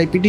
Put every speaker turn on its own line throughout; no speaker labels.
IPDC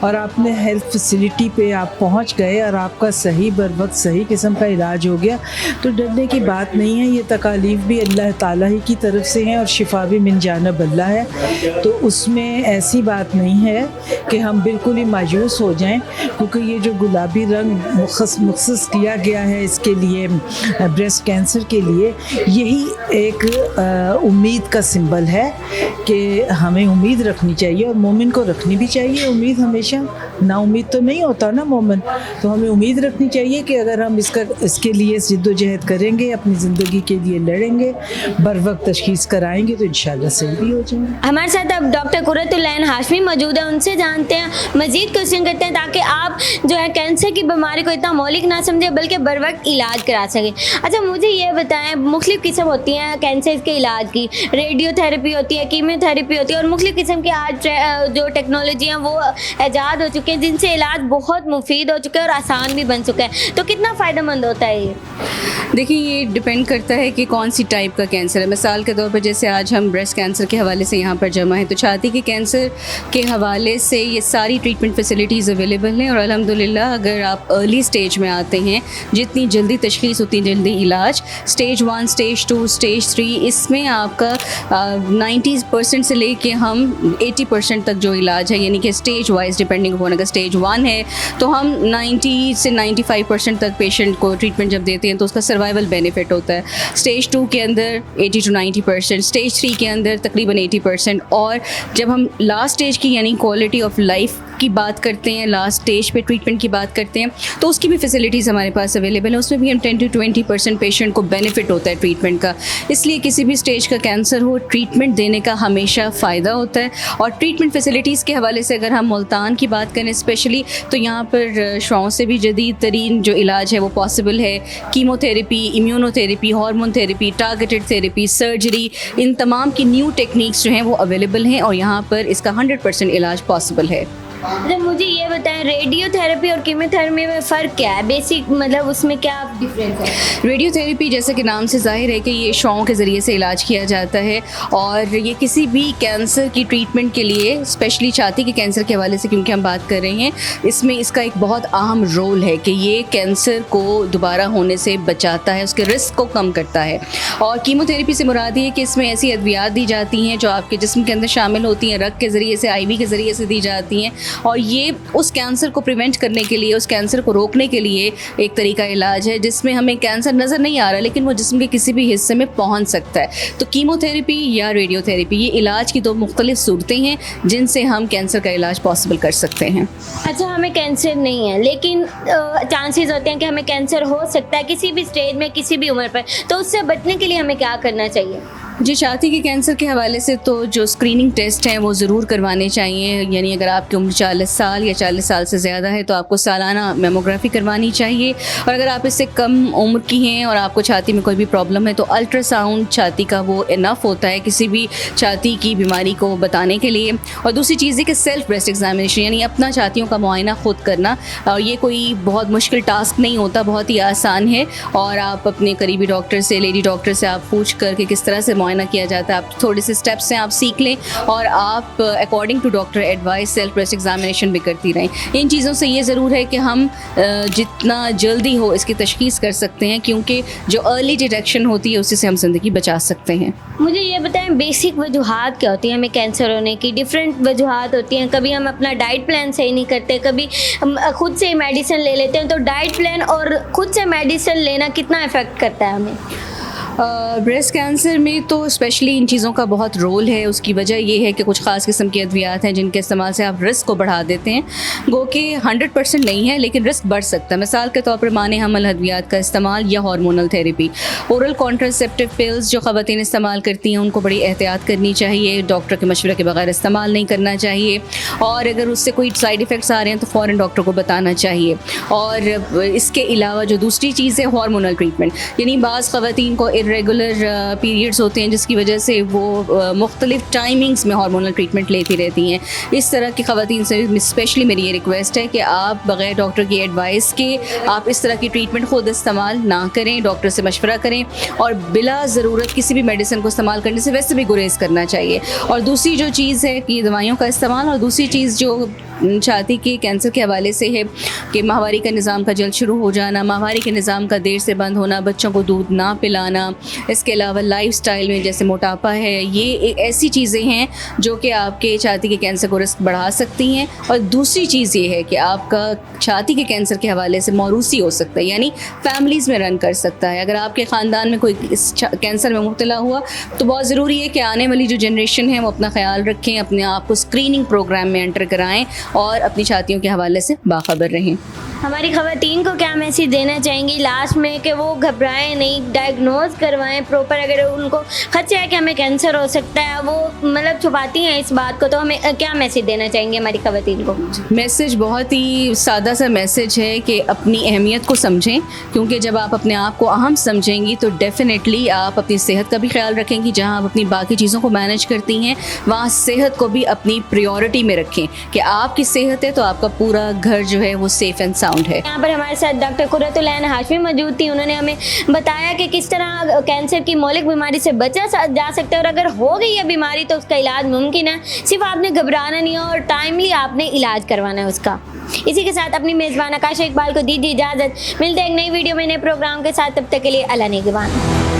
اور آپ نے ہیلتھ فیسلٹی پہ آپ پہنچ گئے اور آپ کا صحیح بر وقت صحیح قسم کا علاج ہو گیا تو ڈرنے کی بات نہیں ہے. یہ تکالیف بھی اللہ تعالیٰ ہی کی طرف سے ہیں اور شفا بھی من جانب اللہ ہے. تو اس میں ایسی بات نہیں ہے کہ ہم بالکل ہی مایوس ہو جائیں, کیونکہ یہ جو گلابی رنگ مخصص کیا گیا ہے اس کے لیے بریسٹ کینسر کے لیے, یہی ایک امید کا سمبل ہے کہ ہمیں امید رکھنی چاہیے اور مومن کو رکھنی بھی چاہیے امید ہمیشہ. نا امید تو نہیں ہوتا نا مومن, تو ہمیں امید رکھنی چاہیے کہ اگر ہم اس کے لیے جد و جہد کریں گے, اپنی زندگی کے لیے لڑیں گے, بر وقت تشخیص کرائیں گے تو انشاءاللہ صحیح بھی ہو جائیں گے.
ہمارے ساتھ اب ڈاکٹر قرۃ العین ہاشمی موجود ہیں, ان سے جانتے ہیں, مزید کوشچن کرتے ہیں تاکہ آپ جو ہے کینسر کی بیماری کو اتنا مہلک نہ سمجھیں بلکہ بر وقت علاج کرا سکیں. اچھا مجھے یہ بتائیں, مختلف قسم ہوتی ہیں کینسر کے علاج کی, ریڈیو تھراپی ہوتی ہے, کیمو تھراپی ہوتی ہے, اور مختلف قسم کی آج جو ٹیکنالوجی ہیں وہ ایجاد ہو چکے ہیں جن سے علاج بہت مفید ہو چکا ہے اور آسان بھی بن چکا ہے. تو کتنا فائدہ مند ہوتا ہے یہ؟
دیکھیں یہ ڈپینڈ کرتا ہے کہ کون سی ٹائپ کا کینسر ہے. مثال کے طور پر جیسے آج ہم بریسٹ کینسر کے حوالے سے یہاں پر جمع ہیں, تو چھاتی کے کینسر کے حوالے سے یہ ساری ٹریٹمنٹ فیسلٹیز اویلیبل ہیں, اور الحمدللہ اگر آپ ارلی سٹیج میں آتے ہیں, جتنی جلدی تشخیص اتنی جلدی علاج. سٹیج 1, سٹیج 2, سٹیج 3, اس میں آپ کا 90% سے لے کے ہم 80% تک جو علاج ہے, یعنی کہ سٹیج وائز ڈپینڈنگ اپون, اگر سٹیج 1 ہے تو ہم 90 سے 95% تک پیشنٹ کو ٹریٹمنٹ جب دیتے ہیں تو اس کا سروائیول بینیفٹ ہوتا ہے. سٹیج 2 کے اندر 80 to 90%, سٹیج 3 کے اندر تقریباً 80%, اور جب ہم لاسٹ سٹیج کی یعنی کوالٹی آف لائف کی بات کرتے ہیں, لاسٹ سٹیج پہ ٹریٹمنٹ کی بات کرتے ہیں, تو اس کی بھی فیسلٹیز ہمارے پاس اویلیبل ہیں. اس میں بھی ہم 10 to 20% پیشنٹ کو بینیفٹ ہوتا ہے ٹریٹمنٹ کا. اس لیے کسی بھی سٹیج کا کینسر ہو, ٹریٹمنٹ دینے کا ہمیشہ فائدہ ہوتا ہے. اور ٹریٹمنٹ فیسلٹیز کے حوالے سے اگر ہم ملتان کی بات کریں اسپیشلی, تو یہاں پر شعاؤں سے بھی جدید ترین جو علاج ہے وہ پاسبل ہے. Chemotherapy, immunotherapy, hormone therapy, targeted therapy, surgery, ان تمام کی نیو ٹیکنیکس جو ہیں وہ اویلیبل ہیں, اور یہاں پر اس کا 100% علاج پاسبل ہے.
مجھے یہ بتائیں, ریڈیو تھراپی اور کیمو تھراپی میں فرق کیا ہے, بیسک مطلب اس میں کیا ڈفرینس ہے؟
ریڈیو تھیراپی جیسے کہ نام سے ظاہر ہے کہ یہ شعاؤں کے ذریعے سے علاج کیا جاتا ہے, اور یہ کسی بھی کینسر کی ٹریٹمنٹ کے لیے, اسپیشلی چھاتی کے کینسر کے حوالے سے کیونکہ ہم بات کر رہے ہیں, اس میں اس کا ایک بہت اہم رول ہے کہ یہ کینسر کو دوبارہ ہونے سے بچاتا ہے, اس کے رسک کو کم کرتا ہے. اور کیمو تھیراپی سے مراد یہ ہے کہ اس میں ایسی ادویات دی جاتی ہیں جو آپ کے جسم کے اندر شامل ہوتی ہیں, رگ کے ذریعے سے, IV کے ذریعے سے دی جاتی ہیں, اور یہ اس کینسر کو پریونٹ کرنے کے لیے, اس کینسر کو روکنے کے لیے ایک طریقہ علاج ہے جس میں ہمیں کینسر نظر نہیں آ رہا لیکن وہ جسم کے کسی بھی حصے میں پہنچ سکتا ہے. تو کیمو تھیراپی یا ریڈیو تھیراپی یہ علاج کی دو مختلف صورتیں ہیں جن سے ہم کینسر کا علاج پاسبل کر سکتے ہیں.
اچھا ہمیں کینسر نہیں ہے لیکن چانسز ہوتے ہیں کہ ہمیں کینسر ہو سکتا ہے کسی بھی اسٹیج میں, کسی بھی عمر پر, تو اس سے بچنے کے لیے ہمیں کیا کرنا چاہیے؟
جی, چھاتی کے کینسر کے حوالے سے تو جو اسکریننگ ٹیسٹ ہیں وہ ضرور کروانے چاہیے. یعنی اگر آپ کی عمر 40 سال یا 40 سال سے زیادہ ہے تو آپ کو سالانہ میموگرافی کروانی چاہیے, اور اگر آپ اس سے کم عمر کی ہیں اور آپ کو چھاتی میں کوئی بھی پرابلم ہے تو الٹرا ساؤنڈ چھاتی کا وہ انف ہوتا ہے کسی بھی چھاتی کی بیماری کو بتانے کے لیے. اور دوسری چیز ہے کہ سیلف بریسٹ ایگزامینیشن, یعنی اپنا چھاتیوں کا معائنہ خود کرنا, اور یہ کوئی بہت مشکل ٹاسک نہیں ہوتا, بہت ہی آسان ہے. اور آپ اپنے قریبی ڈاکٹر سے, لیڈی ڈاکٹر سے آپ پوچھ کر کہ کس طرح سے معائنہ کیا جاتا ہے, آپ تھوڑے سے اسٹیپس ہیں آپ سیکھ لیں, اور آپ according to doctor advice self breast examination بھی کرتی رہیں. ان چیزوں سے یہ ضرور ہے کہ ہم جتنا جلدی ہو اس کی تشخیص کر سکتے ہیں, کیونکہ جو ارلی ڈیٹیکشن ہوتی ہے اسی سے ہم زندگی بچا سکتے ہیں.
مجھے یہ بتائیں بیسک وجوہات کیا ہوتی ہیں ہمیں کینسر ہونے کی؟ ڈفرینٹ وجوہات ہوتی ہیں. کبھی ہم اپنا ڈائٹ پلان صحیح نہیں کرتے, کبھی ہم خود سے میڈیسن لے لیتے ہیں. تو ڈائٹ پلان اور خود سے میڈیسن لینا کتنا افیکٹ کرتا ہے ہمیں؟
بریسٹ کینسر میں تو اسپیشلی ان چیزوں کا بہت رول ہے. اس کی وجہ یہ ہے کہ کچھ خاص قسم کی ادویات ہیں جن کے استعمال سے آپ رسک کو بڑھا دیتے ہیں, گو کہ 100% نہیں ہے لیکن رسک بڑھ سکتا ہے. مثال کے طور پر مانے حمل ادویات کا استعمال یا ہارمونل تھیراپی. اورل کانٹراسیپٹیو پلز جو خواتین استعمال کرتی ہیں ان کو بڑی احتیاط کرنی چاہیے, ڈاکٹر کے مشورے کے بغیر استعمال نہیں کرنا چاہیے, اور اگر اس سے کوئی سائیڈ افیکٹس آ رہے ہیں تو فوراً ڈاکٹر کو بتانا چاہیے. اور اس کے علاوہ جو دوسری چیز ہے ہارمونل ٹریٹمنٹ, یعنی بعض خواتین کو ریگولر پیریڈس ہوتے ہیں جس کی وجہ سے وہ مختلف ٹائمنگس میں ہارمونل ٹریٹمنٹ لیتی رہتی ہیں. اس طرح کی خواتین سے اسپیشلی میری یہ ریکویسٹ ہے کہ آپ بغیر ڈاکٹر کی ایڈوائس کے آپ اس طرح کی ٹریٹمنٹ خود استعمال نہ کریں, ڈاکٹر سے مشورہ کریں, اور بلا ضرورت کسی بھی میڈیسن کو استعمال کرنے سے ویسے بھی گریز کرنا چاہیے. اور دوسری جو چیز ہے کہ دوائیوں کا استعمال, اور دوسری چیز جو چھاتی کے کینسر کے حوالے سے ہے کہ ماہواری کا نظام کا جلد شروع ہو جانا, ماہواری کے نظام کا دیر سے بند ہونا, بچوں کو دودھ نہ پلانا, اس کے علاوہ لائف سٹائل میں جیسے موٹاپا ہے, یہ ایسی چیزیں ہیں جو کہ آپ کے چھاتی کے کینسر کو رسک بڑھا سکتی ہیں. اور دوسری چیز یہ ہے کہ آپ کا چھاتی کے کینسر کے حوالے سے موروثی ہو سکتا ہے, یعنی فیملیز میں رن کر سکتا ہے. اگر آپ کے خاندان میں کوئی اس کینسر میں مبتلا ہوا تو بہت ضروری ہے کہ آنے والی جو جنریشن ہے وہ اپنا خیال رکھیں, اپنے آپ کو اسکریننگ پروگرام میں انٹر کرائیں اور اپنی چھاتیوں کے حوالے سے باخبر رہیں.
ہماری خواتین کو کیا میسیج دینا چاہیں گی لاسٹ میں کہ وہ گھبرائیں نہیں, ڈائگنوز کروائیں پراپر. اگر ان کو خدشہ ہے کہ ہمیں کینسر ہو سکتا ہے, وہ مطلب چھپاتی ہیں اس بات کو, تو ہمیں کیا میسیج دینا چاہیں گے ہماری خواتین کو؟
میسیج بہت ہی سادہ سا میسیج ہے کہ اپنی اہمیت کو سمجھیں, کیونکہ جب آپ اپنے آپ کو اہم سمجھیں گی تو ڈیفینیٹلی آپ اپنی صحت کا بھی خیال رکھیں گی. جہاں آپ اپنی باقی چیزوں کو مینیج کرتی ہیں وہاں صحت کو بھی اپنی پریورٹی میں رکھیں کہ آپ کی صحت ہے تو آپ کا پورا گھر جو ہے وہ سیف اینڈ ساؤنڈ ہے.
یہاں پر ہمارے ساتھ ڈاکٹر قرۃ العین ہاشمی موجود تھی. انہوں نے ہمیں بتایا کہ کس طرح کینسر کی مہلک بیماری سے بچا جا سکتا ہے, اور اگر ہو گئی ہے بیماری تو اس کا علاج ممکن ہے. صرف آپ نے گھبرانا نہیں ہے اور ٹائملی آپ نے علاج کروانا ہے اس کا. اسی کے ساتھ اپنی میزبان عکاشہ اقبال کو دیجیے اجازت. ملتے ہیں ایک نئی ویڈیو میں نئے پروگرام کے ساتھ, تب تک کے لیے اللہ نگہبان.